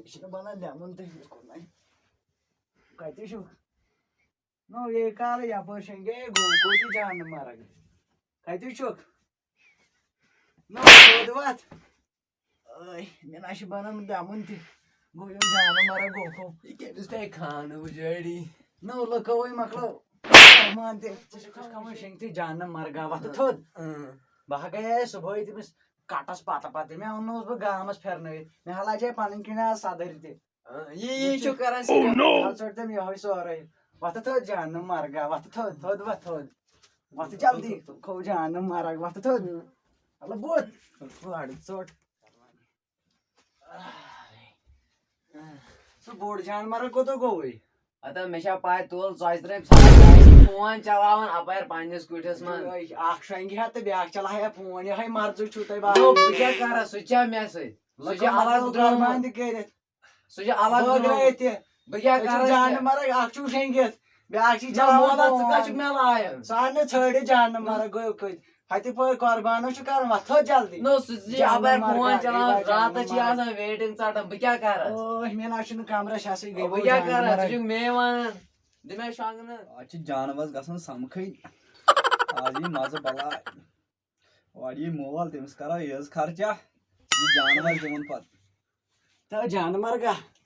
Şimdi bana lemon da kullan. Kaçtı şu. No ye kal yapar şenge go'yu canım mara. Kaçtı çok. No kodvat. Ay ben aşı bana mı lemon da go'yu canım mara go. İşte kanı bu jari. No la kawai maklo. Man de kamu şengti canım mara gavat tod. Bahagaya subuh itu mis katas pata-pati me onnos bu gamas ferne. Me halaje panin kina sadarite. İyi çok aran Oh no. Hal sorte mi hoy soray. Vat tod canım marga vat tod vat tod. Vat jaldi ko canım marga vat tod. Allah bot. Var sort. So board can marga ko to goy. Ata meşa pay tol zoystrem saat phone çalavan apayar pannes kuitas man. Ak şengi hatta bir ak çala ya phone ya hay marzu çutay ba. No bigya kara suça mesi. Suça alar durman dikkat. Suça alar Bagayete. bigya kara Canım marga ak şu şengi. Bir ak çi çala çala mola mola tıkaçık melaya. Sahne çöğde canım marga goy koy. Hadi poy kurbanı şu karma to jaldi. No suça apayar phone çalavan raat çi asan waiting çatam bigya kara. Oh men aşını kamera şası gey. Bigya kara sucuk mevan. Dime şangını. Açı canımız gasın samkay. Azi mazı bala. Vadi moval temiz kara yaz karca. Bir canımız demun pat. Ta canım marga.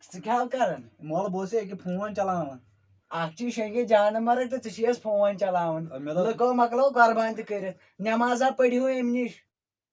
Sıkav karın. Moval bose ki phone çalama. Akçı şenge canım marga da tışıyas phone çalavan. Mela Lako maklo kurban tıkırıt. Namaza padihu emniş.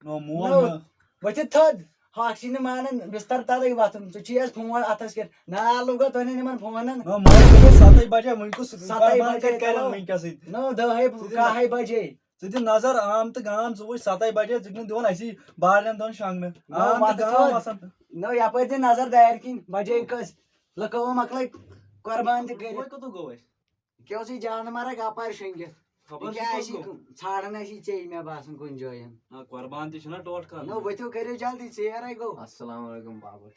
no moval. Vati tad. Haksini manen bistar taday vatım. Tışıyas phone atas ker. Na luga tane niman phone. No moval ko 7 baje munku Satay kurban baje kar kalo. mun kasit. No da hay ka hay baje. Sizin nazar am tı gam subuh 7 baje zıgın divan aysi bağırdan don şangını. No, Am tı gam vatı asan. No yapaydı nazar dayarkin. Baje kas. Lako maklo kurban tıkırıt. Koy ko to goy. Kyo si canım marga kapar şenge. Haber Kya aşı çağrına aşı çeyme basın kunjoyan. Ha kurban ti şuna dot kar. No vati kare jaldi çeyara go. Assalamu alaikum baba.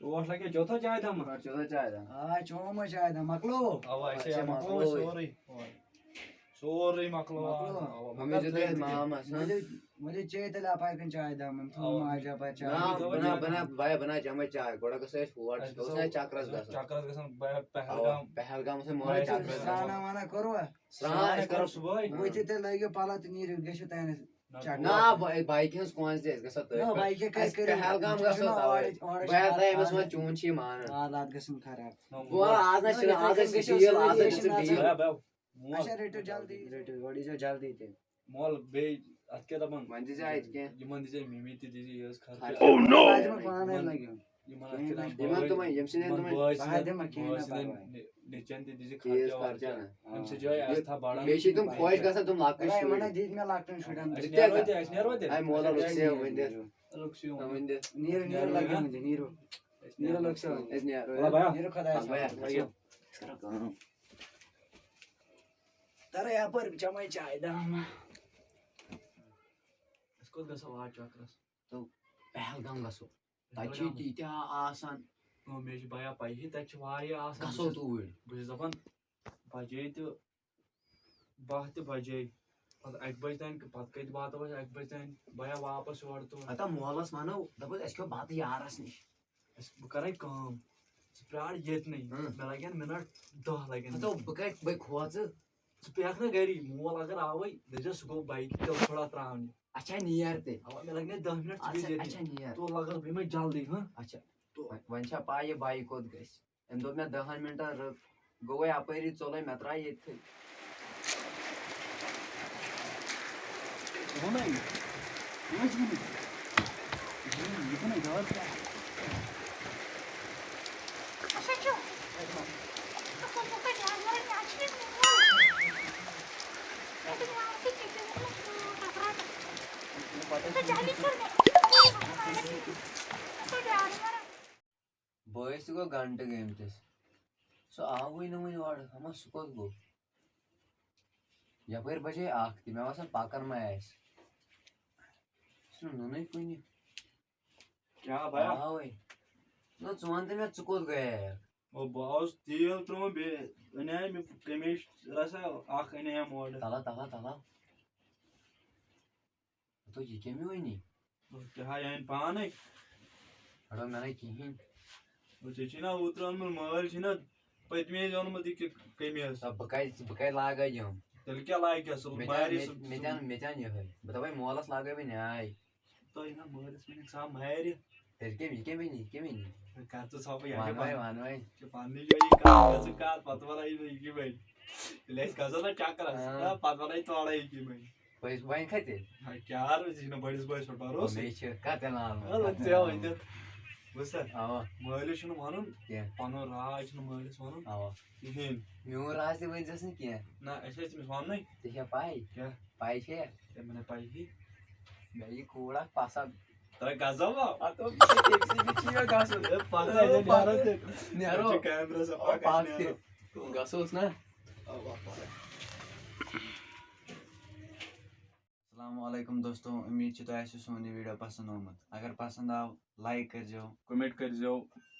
اوس لگے چوتھا چائے دم چوتھا چائے دا آ چوم چاہے تھا مکلو اوا ایسے اچھا، مکلو مکلو. سوري سوري مکلو ممی جو دے مامس مجھے چاہیے تھا لاپا کن چائے تھا من تو ماجا پر بنا چائے بنا بنا بھائی بنا چمے چائے گوڑا گسے ہور گسے چکرس گسن چکرس گسن پہلگام پہلگام سے مورے چکرس سرانا وانا کرو سران اس کرو صبح وہ تھے لگے پالا تو نیر گشو تین نا بائک ہنس کونس دے گسا تو نا بائک کس کرے پہلگام گسو تا بیا دے مس ما چون چھی مان حالات گسن خراب بولا آز نہ چھ آز ڈیل آز ڈیل اچھا ریٹو جلدی ریٹو گوڑی جو جلدی تے مول بے ات کے دپن ون دی جائے کہ یمن دی ممی تی دی یس خرچ او نو پانے لگے یمن تم یم سین تم نیچن تی دی چیز خرچ خرچا ام سے جائے اس تھا بڑا بیشی تم خوش گسا تم لاکھ اے منا دیت میں لاکٹن شڈن اس نیر ودی اے مولا لوک سے ون دے لکسیو ون دے نیر نیر لگے مجھے نیرو نیر لوک سے اس نے اللہ بھیا نیر خدا بھیا ترے یا پر چمے چائے دا اس کو گسا وا چکرس تو پہلگام گسو تاچی تیتیا آسان او میش بیا پای ت چ واری آسان گسو توڑ بہٕ چھُس دپان بجے تہٕ باہ تہِ بجے پتہٕ 1 بجہِ تانۍ پتہٕ کتہِ واتو أسۍ 1 بجہِ تانۍ بیا واپس یورٕ تہٕ اتا مولس ونو دپس اس کو بات یارس نش بہٕ کرے کٲم ژٕ پیار ییٚتنٕے مےٚ لگن منٹ 10 لگن تو بکٹ بے کھوژ ژٕ پیکھ نا گری مول اگر آوے دپزِ سُہ گوٚو بایکہِ تیل تھوڑا تراونہِ اچھا نیر تے اوا مےٚ لگنے 10 منٹ ژٕ گٔژھ اچھا ییٚتہِ نیر تو لگس بہٕ یِمے جلدی ہاں اچھا ون چھا پاے یہ بائی کوت گژھِ ام دوٚپ مےٚ 10 منٹن گوٚوے اپٲری ژوٚلے مےٚ تراے ییٚتھٕے بٲیِس تہِ گوٚو گنٹہٕ گٔمتِس سُہ آوٕے نہٕ وٕنہِ اورٕ ہما سُہ کوٚت گوٚو یپٲرۍ بجے 1 تہِ مےٚ باسان پکان ما آسہِ سُہ چھُنہٕ نُنٕے کُنہِ کیٛاہ بیا آوٕے نہ ژٕ وَن تہٕ مےٚ ژٕ کوٚت گٔیاکھ او بہٕ آوُس تیٖل ترٛووُم بیٚیہِ اَنے مےٚ کمیش رسا اکھ اَنیٚیَم اورٕ تلا تلا تلا تو یہِ کٔمۍ وٕنی کیٛاہ أنۍ پانے ہڑو مےٚ نَے کِہیٖنۍ ژےٚ چھی نا اوترٕ اوٚنمُت مٲلۍ چھی نا پٔتمہِ وِزِ اوٚنمُت یہِ قمیٖض بہٕ کَتہِ لاگے یِم تیٚلہِ کیٛاہ لاگہِ سُہ مارِ سُہ مےٚ تہِ اَن یِہٕے بہٕ دَپے مولس لاگے بہٕ نیاے تۄہہِ نا مٲلِس ؤنِکھ سا مارِ تیٚلہِ کٔمۍ یہِ کٔمۍ وٕنی کر ژٕ ژھۄپہٕ وَن وَے پننہِ جایہِ کَتھ کَتھ پتہٕ وَنان یہِ بَنہِ ییٚلہِ أسۍ گژھو نا چکرس پتہٕ وَنان تورے یہِ بَنہِ وۄنۍ کھَتہِ کیٛاہ ژٕ چھُنہ بٔڑِس بٲیِس پٮ۪ٹھ بروسہٕ مےٚ چھِ کَتٮ۪ن ژےٚ ؤنِتھ بوٗزتھا اوا مٲلِس چھُنہٕ وَنُن کینٛہہ پنُن راز چھُنہٕ مٲلِس وَنُن اوا کِہیٖنۍ میون راز تہِ ؤنۍزٮ۪س نہٕ کینٛہہ نہ اَسہِ ٲسۍ تٔمِس وَننٕے ژےٚ چھےٚ پَے کیٛاہ پَے چھے تٔمۍ وَنے پَیی مےٚ یہِ کوٗر اکھ پسنٛد تۄہہِ گژھو نیرو کیمرا گژھوس نا السلام علیکم دوستو امید چھِ تۄہہِ آسِوٕ سون یہِ ویٖڈیو پسنٛد آمُت اگر پسنٛد آو لایک کٔرۍزیو کوٚمٮ۪نٹ کٔرۍزیو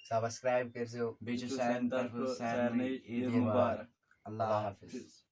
سبسکرایب کٔرۍزیو بیٚیہِ چھِ سانہِ طرفہٕ سارنٕے عیٖد عیٖد مُبارک مُبارک اللہ حافظ